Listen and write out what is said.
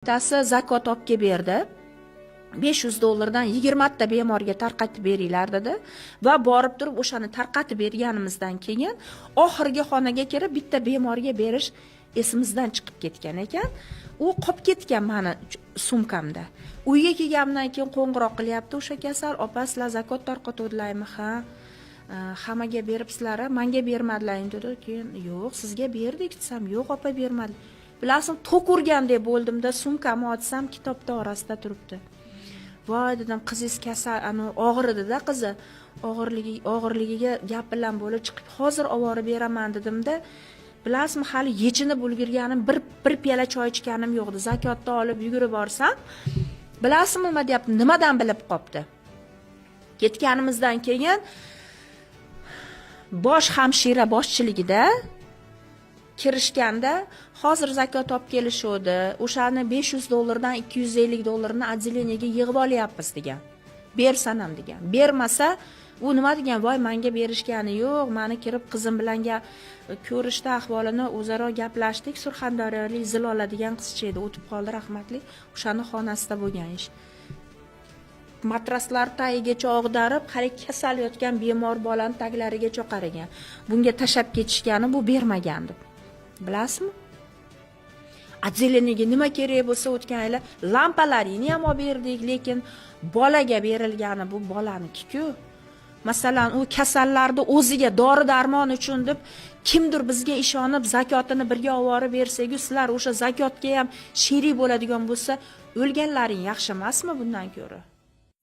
Bittasi zakot olib kelib berdi. $500 20 ta bemorga tarqatib beringlar dedi va borib turib o'shani tarqatib berganimizdan keyin oxirgi xonaga kirib bitta bemorga berish esimizdan chiqib ketgan ekan. U qolib ketgan meni sumkamda. Uyga kelganimdan keyin qo'ng'iroq qilyapti o'sha kasal, opa sizlar zakot tarqatuvdilarmi? Ha. Hammaga beribsizlar, menga bermadilar dedi. Keyin yo'q, sizga berdik desam, yo'q opa bermadi. Bilasizmi, tok urgandek bo'ldimda, sumkamni ochsam kitobda orasida turibdi. Voy dedim, qizingiz kasal, og'ir edi-da qizi. Og'irligiga gap bilan bo'lib chiqib, hozir olib borib beraman dedimda, bilasizmi, hali yechinib ulgurganim, bir piyola choy ichganim yo'qdi. Zakotni olib yugurib borsam, bilasizmi nima deyapti? Nimadan bilib qopti? Ketganimizdan keyin bosh hamshira boshchiligida kirishganda hozir zakot olib kelishodi. O'shani $500 $250 отделениyaga yig'ib olyapmiz degan. Bersanam degan. Bermasa, u nima degan? Voy, menga berishgani yo'q. Meni kirib qizim bilan ko'rishdi, ahvolini o'zaro gaplashdik. Surxondaryolik Zilola degan qizcha edi, o'tib qoldi rahmatli. O'shani xonasida bo'lgan ish. Matraslar tagigacha og'darib, hali kasal yotgan bemor bolani taglarigacha qaragan. Bunga tashab ketishgani bu bermagandi. Bilasizmi? Отделениyaga nima kerak bo'lsa o'tgan yili lampalarini ham olib berdik, lekin bolaga berilgani bu bolaniki-ku. Masalan, u kasallarni o'ziga dori-darmon uchun deb kimdir bizga ishonib zakotini birga olib borib bersak-ku, sizlar o'sha zakotga ham sherik bo'ladigan bo'lsa, o'lganlaring yaxshi emasmi bundan ko'ra?